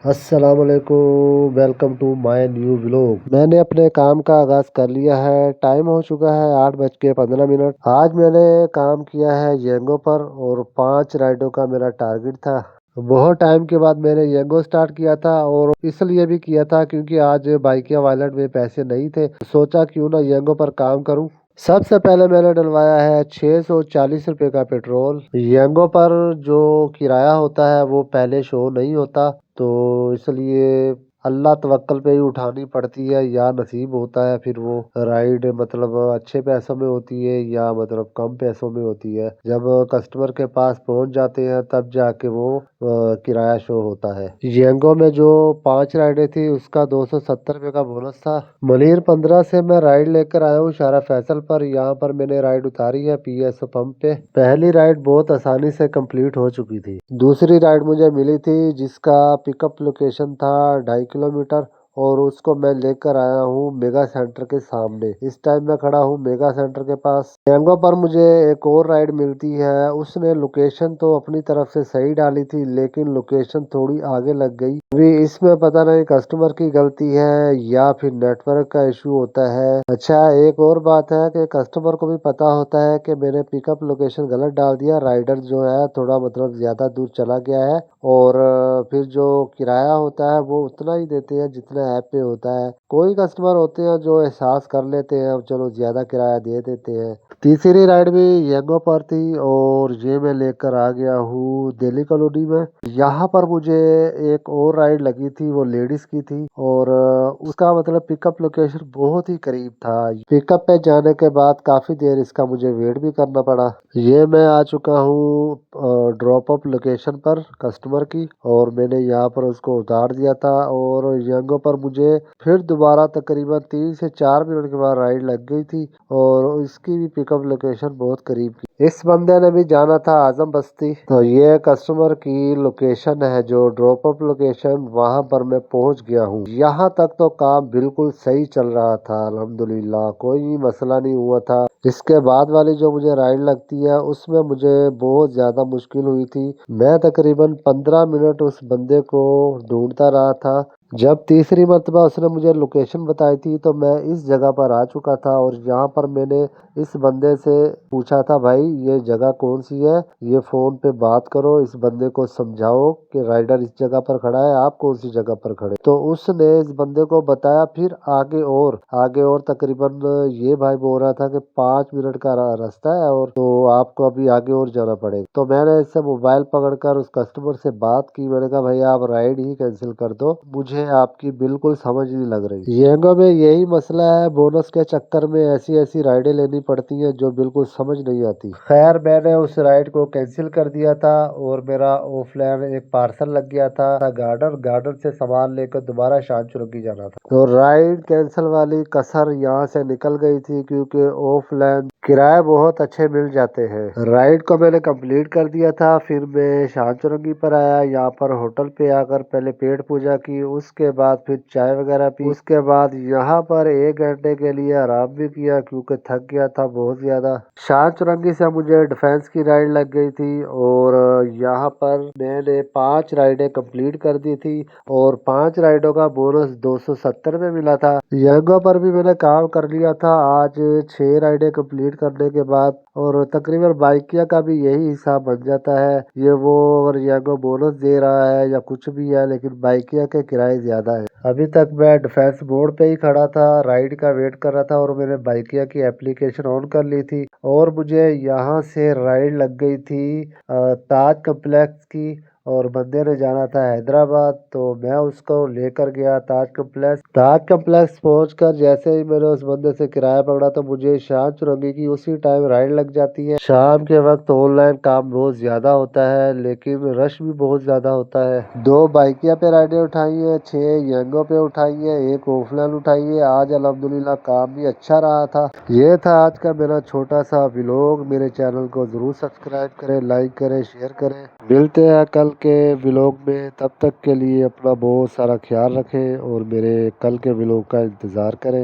السلام علیکم، welcome to my new vlog. میں نے اپنے کام کا آغاز کر لیا ہے۔ ٹائم ہو چکا ہے 8:15۔ آج میں نے کام کیا ہے ینگو پر اور 5 رائڈوں کا میرا ٹارگٹ تھا۔ بہت ٹائم کے بعد میں نے ینگو سٹارٹ کیا تھا اور اس لیے بھی کیا تھا کیونکہ آج بائیکیا وائلٹ میں پیسے نہیں تھے، سوچا کیوں نہ ینگو پر کام کروں۔ سب سے پہلے میں نے ڈلوایا ہے 640 روپے کا پیٹرول۔ ینگو پر جو کرایہ ہوتا ہے وہ پہلے شو نہیں ہوتا، تو اس لیے اللہ توکل پہ ہی اٹھانی پڑتی ہے، یا نصیب ہوتا ہے پھر وہ رائڈ مطلب اچھے پیسوں میں ہوتی ہے یا مطلب کم پیسوں میں ہوتی ہے۔ جب کسٹمر کے پاس پہنچ جاتے ہیں تب جا کے وہ کرایہ شو ہوتا ہے۔ ینگو میں جو 5 رائڈیں تھی اس کا 270 روپے کا بونس تھا۔ منیر 15 سے میں رائڈ لے کر آیا ہوں شارع فیصل پر۔ یہاں پر میں نے رائڈ اتاری ہے پی ایس او پمپ پہ۔ پہلی رائڈ بہت آسانی سے کمپلیٹ ہو چکی تھی۔ دوسری رائڈ مجھے ملی تھی جس کا پک اپ لوکیشن تھا 2.5 کلومیٹر، اور اس کو میں لے کر آیا ہوں میگا سینٹر کے سامنے۔ اس ٹائم میں کھڑا ہوں میگا سینٹر کے پاس۔ ینگو پر مجھے ایک اور رائڈ ملتی ہے، اس نے لوکیشن تو اپنی طرف سے صحیح ڈالی تھی لیکن لوکیشن تھوڑی آگے لگ گئی۔ ابھی اس میں پتہ نہیں کسٹمر کی غلطی ہے یا پھر نیٹ ورک کا ایشو ہوتا ہے۔ اچھا، ایک اور بات ہے کہ کسٹمر کو بھی پتا ہوتا ہے کہ میں نے پک اپ لوکیشن غلط ڈال دیا، رائڈر جو ہے تھوڑا مطلب زیادہ دور چلا گیا ہے، اور پھر جو کرایہ ہوتا ہے وہ اتنا ہی دیتے ہیں جتنا ایپ پہ ہوتا ہے۔ کوئی کسٹمر ہوتے ہیں جو احساس کر لیتے ہیں، چلو زیادہ کرایہ دے دیتے ہیں۔ تیسری رائڈ بھی ینگو پر تھی اور یہ میں لے کر آ گیا ہوں دہلی کالونی میں۔ یہاں پر مجھے ایک اور رائڈ لگی تھی، وہ لیڈیز کی تھی، اور اس کا مطلب پک اپ لوکیشن بہت ہی قریب تھا۔ پک اپ پہ جانے کے بعد کافی دیر اس کا مجھے ویٹ بھی کرنا پڑا۔ یہ میں آ چکا ہوں ڈراپ اپ لوکیشن پر کسٹمر کی، اور میں نے یہاں پر اس کو اتار دیا تھا، اور ینگو پر مجھے پھر دوبارہ تقریباً 3 سے 4 منٹ کے بعد رائڈ لگ گئی تھی، اور اس کی بھی پک اپ لوکیشن بہت قریب کی۔ اس بندے نے بھی جانا تھا اعظم بستی، تو یہ کسٹمر کی لوکیشن ہے جو ڈراپ اپ لوکیشن، وہاں پر میں پہنچ گیا ہوں۔ یہاں تک تو کام بالکل صحیح چل رہا تھا، الحمدللہ کوئی مسئلہ نہیں ہوا تھا۔ اس کے بعد والی جو مجھے رائڈ لگتی ہے اس میں مجھے بہت زیادہ مشکل ہوئی تھی۔ میں تقریباً 15 منٹ اس بندے کو ڈھونڈتا رہا تھا۔ جب تیسری مرتبہ اس نے مجھے لوکیشن بتائی تھی تو میں اس جگہ پر آ چکا تھا، اور یہاں پر میں نے اس بندے سے پوچھا تھا، بھائی یہ جگہ کون سی ہے، یہ فون پہ بات کرو، اس بندے کو سمجھاؤ کہ رائڈر اس جگہ پر کھڑا ہے، آپ کون سی جگہ پر کھڑے۔ تو اس نے اس بندے کو بتایا، پھر آگے اور تقریباً یہ بھائی بول رہا تھا کہ 5 منٹ کا راستہ ہے، اور تو آپ کو ابھی آگے اور جانا پڑے گا۔ تو میں نے اس سے موبائل پکڑ کر اس کسٹمر سے بات کی، میں نے کہا بھائی آپ رائڈ ہی کینسل کر دو، مجھے آپ کی بالکل سمجھ نہیں لگ رہی۔ ینگو میں یہی مسئلہ ہے، بونس کے چکر میں ایسی ایسی رائڈیں لینی پڑتی ہیں جو بالکل سمجھ نہیں آتی۔ خیر میں نے اس رائڈ کو کینسل کر دیا تھا، اور میرا آف لائن ایک پارسل لگ گیا تھا گارڈن سے سامان لے کر دوبارہ شان چرنگی جانا تھا، تو رائڈ کینسل والی کسر یہاں سے نکل گئی تھی کیونکہ آف لائن کرائے بہت اچھے مل جاتے ہیں۔ رائڈ کو میں نے کمپلیٹ کر دیا تھا، پھر میں شان چرنگی پر آیا۔ یہاں پر ہوٹل پہ آ کر پہلے پیٹ پوجا کی، اس کے بعد پھر چائے وغیرہ پی، اس کے بعد یہاں پر 1 گھنٹے کے لیے آرام بھی کیا کیونکہ تھک گیا تھا بہت زیادہ۔ شان چرنگی سے مجھے ڈیفینس کی رائڈ لگ گئی تھی، اور یہاں پر میں نے 5 رائڈیں کمپلیٹ کر دی تھی، اور 5 رائڈوں کا بونس 270 میں ملا تھا۔ ینگو پر بھی میں نے کام کر لیا تھا آج 6 رائڈیں کمپلیٹ کرنے کے بعد، اور تقریباً بائیکیا کا بھی یہی حساب بن جاتا ہے۔ یہ وہ اگر ینگو بونس دے رہا ہے یا کچھ بھی ہے، لیکن بائیکیا کے کرائے زیادہ ہے۔ ابھی تک میں ڈیفینس موڑ پہ ہی کھڑا تھا، رائڈ کا ویٹ کر رہا تھا، اور میں نے بائیکیا کی اپلیکیشن آن کر لی تھی، اور مجھے یہاں سے رائڈ لگ گئی تھی تاج کمپلیکس کی، اور بندے نے جانا تھا حیدرآباد، تو میں اس کو لے کر گیا تاج کمپلیکس پہنچ کر جیسے ہی میں نے اس بندے سے کرایہ پکڑا تو مجھے شان چرنگی کی اسی ٹائم رائڈ لگ جاتی ہے۔ شام کے وقت آن لائن کام بہت زیادہ ہوتا ہے لیکن رش بھی بہت زیادہ ہوتا ہے۔ 2 بائیکیا پہ رائڈیں اٹھائی ہیں، 6 ینگو پہ اٹھائی ہیں، 1 آف لائن اٹھائی ہے۔ آج الحمدللہ کام بھی اچھا رہا تھا۔ یہ تھا آج کا میرا چھوٹا سا ولاگ۔ میرے چینل کو ضرور سبسکرائب کریں، لائک کریں، شیئر کریں۔ ملتے ہیں کل کے ولاگ میں، تب تک کے لیے اپنا بہت سارا خیال رکھیں اور میرے کل کے ولاگ کا انتظار کریں۔